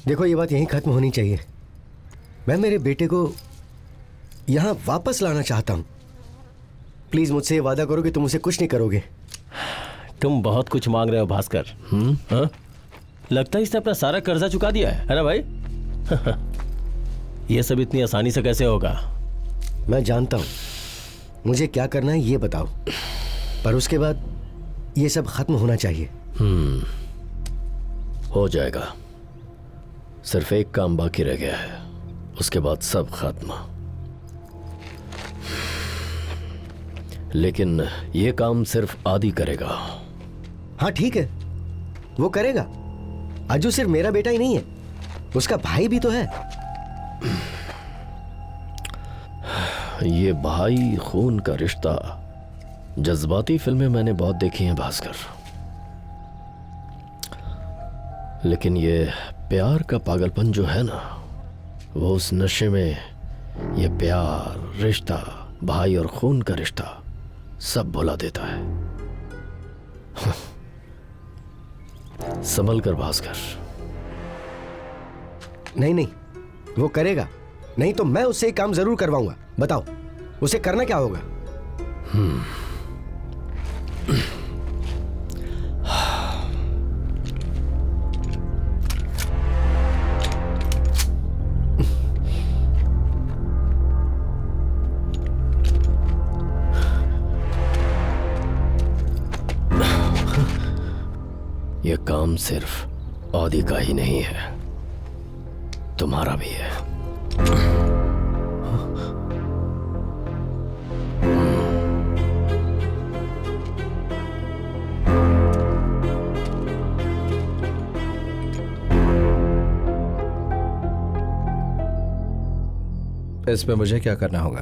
देखो, ये बात यहीं खत्म होनी चाहिए। मैं मेरे बेटे को यहाँ वापस लाना चाहता हूँ। प्लीज मुझसे ये वादा करो कि तुम उसे कुछ नहीं करोगे। तुम बहुत कुछ मांग रहे हो भास्कर। हाँ? लगता है इसने अपना सारा कर्जा चुका दिया है ना भाई? ये सब इतनी आसानी से कैसे होगा? मैं जानता हूँ मुझे क्या करना है, ये बताओ। पर उसके बाद ये सब खत्म होना चाहिए। हो जाएगा। सिर्फ एक काम बाकी रह गया है, उसके बाद सब खत्म। लेकिन ये काम सिर्फ आदि करेगा। हाँ ठीक है, वो करेगा। अज्जू सिर्फ मेरा बेटा ही नहीं है, उसका भाई भी तो है। ये भाई खून का रिश्ता जज्बाती फिल्में मैंने बहुत देखी हैं भास्कर, लेकिन ये प्यार का पागलपन जो है ना, वो उस नशे में ये प्यार, रिश्ता, भाई और खून का रिश्ता सब भुला देता है। संभल कर भास्कर। नहीं नहीं, वो करेगा। नहीं तो मैं उससे एक काम जरूर करवाऊंगा। बताओ उसे करना क्या होगा? यह काम सिर्फ आदि का ही नहीं है, तुम्हारा भी है। इसमें मुझे क्या करना होगा?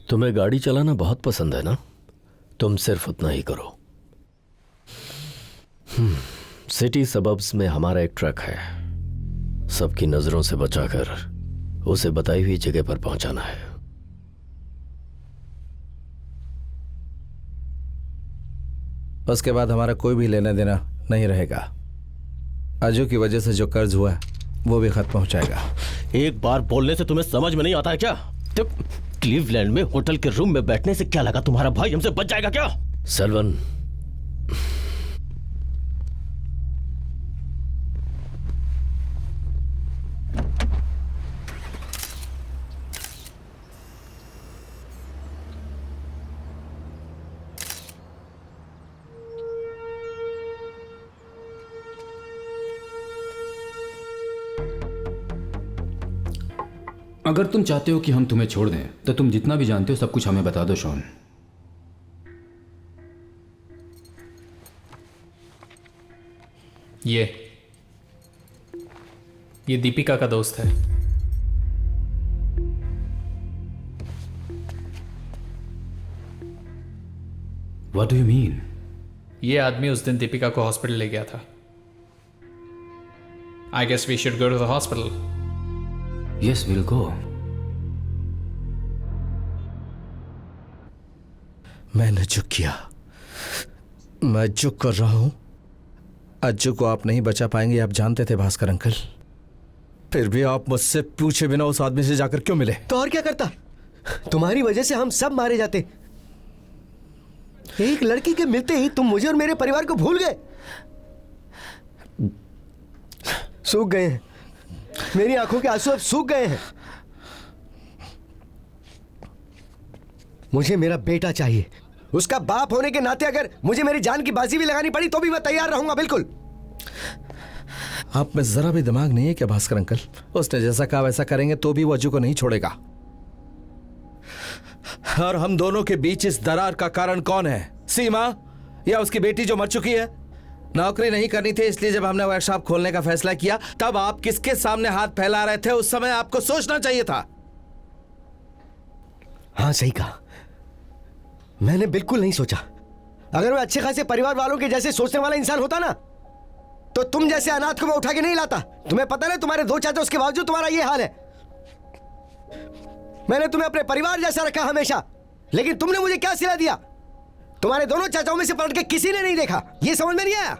तुम्हें गाड़ी चलाना बहुत पसंद है ना? तुम सिर्फ उतना ही करो। सिटी सबब्स में हमारा एक ट्रक है, सबकी नजरों से बचाकर उसे बताई हुई जगह पर पहुंचाना है। उसके बाद हमारा कोई भी लेना देना नहीं रहेगा। अज्जू की वजह से जो कर्ज हुआ वो भी खत्म हो जाएगा। एक बार बोलने से तुम्हें समझ में नहीं आता है क्या? क्लीवलैंड में होटल के रूम में बैठने से क्या लगा तुम्हारा भाई हमसे बच जाएगा क्या? सलवन, अगर तुम चाहते हो कि हम तुम्हें छोड़ दें तो तुम जितना भी जानते हो सब कुछ हमें बता दो शॉन। ये दीपिका का दोस्त है। What do you mean? ये आदमी उस दिन दीपिका को हॉस्पिटल ले गया था। I guess we should go to the hospital. Yes, we'll go. मैंने जो किया, मैं जो कर रहा हूं, अज्जू को आप नहीं बचा पाएंगे, आप जानते थे भास्कर अंकल। फिर भी आप मुझसे पूछे बिना उस आदमी से जाकर क्यों मिले? तो और क्या करता? तुम्हारी वजह से हम सब मारे जाते। एक लड़की के मिलते ही तुम मुझे और मेरे परिवार को भूल गए। सूख गए हैं, मेरी आंखों के आंसू अब सूख गए हैं। मुझे मेरा बेटा चाहिए। उसका बाप होने के नाते अगर मुझे मेरी जान की बाजी भी लगानी पड़ी तो भी मैं तैयार रहूंगा, बिल्कुल। आप में जरा भी दिमाग नहीं है क्या भास्कर अंकल? उसने जैसा कहा वैसा करेंगे तो भी वो अज्जू को नहीं छोड़ेगा। और हम दोनों के बीच इस दरार का कारण कौन है? सीमा या उसकी बेटी जो मर चुकी है? नौकरी नहीं करनी थी इसलिए जब हमने वर्कशॉप खोलने का फैसला किया तब आप किसके सामने हाथ फैला रहे थे? उस समय आपको सोचना चाहिए था। हाँ सही कहा, मैंने बिल्कुल नहीं सोचा। अगर मैं अच्छे खासे परिवार वालों के जैसे सोचने वाला इंसान होता ना तो तुम जैसे अनाथ को मैं उठा के नहीं लाता। तुम्हें पता ना, तुम्हारे दो चाचा, उसके बावजूद तुम्हारा ये हाल है। मैंने तुम्हें अपने परिवार जैसा रखा हमेशा, लेकिन तुमने मुझे क्या सिला दिया? तुम्हारे दोनों चाचाओं में से पलट के किसी ने नहीं देखा। ये समझ में नहीं आया?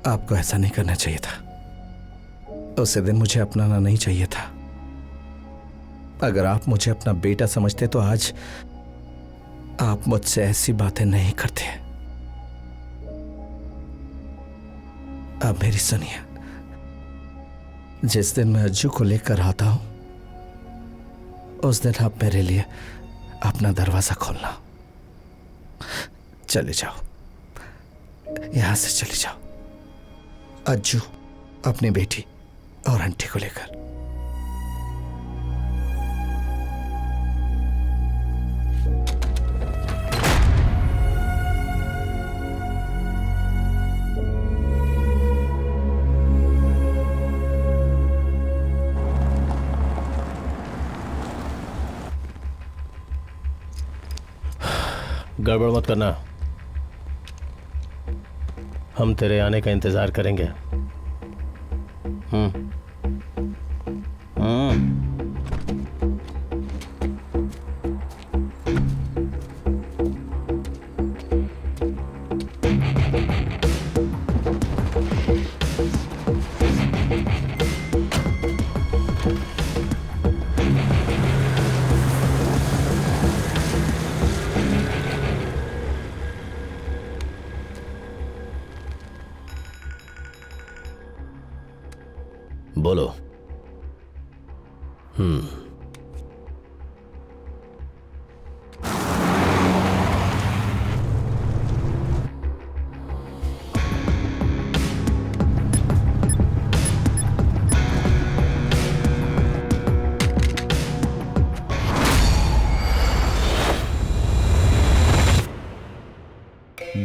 आपको ऐसा नहीं करना चाहिए था। उस दिन मुझे अपनाना नहीं चाहिए था। अगर आप मुझे अपना बेटा समझते तो आज आप मुझसे ऐसी बातें नहीं करते। अब मेरी सुनिए, जिस दिन मैं अज्जू को लेकर आता हूं उस दिन आप मेरे लिए अपना दरवाजा खोलना। चले जाओ, यहां से चले जाओ, अज्जू अपनी बेटी और आंटी को लेकर। गड़बड़ मत करना, हम तेरे आने का इंतजार करेंगे। बोलो।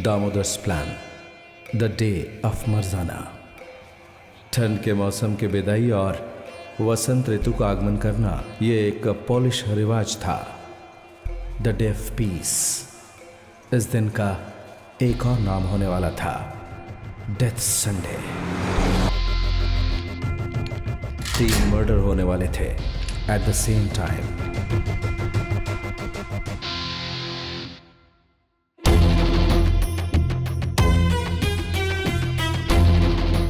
दामोदर्स प्लान, द डे ऑफ मर्जाना। ठंड के मौसम की विदाई और वसंत ऋतु का आगमन करना ये एक पोलिश रिवाज था। The day of peace. इस दिन का एक और नाम होने वाला था डेथ संडे। 3 मर्डर होने वाले थे at the same time.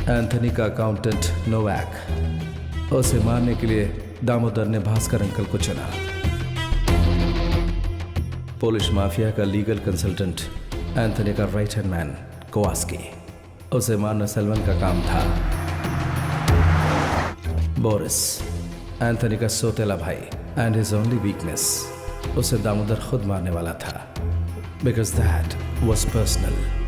Anthony का अकाउंटेंट नोवैक, उसे मारने के लिए दामोदर ने भास्कर अंकल को चुना। पोलिश माफिया का लीगल कंसल्टेंट एंथनी का राइट हैंड मैन कोवास्की, उसे मारना सलमान का काम था। बोरिस, एंथनी का सोतेला भाई एंड हिज ओनली वीकनेस, उसे दामोदर खुद मारने वाला था बिकॉज दैट वाज पर्सनल।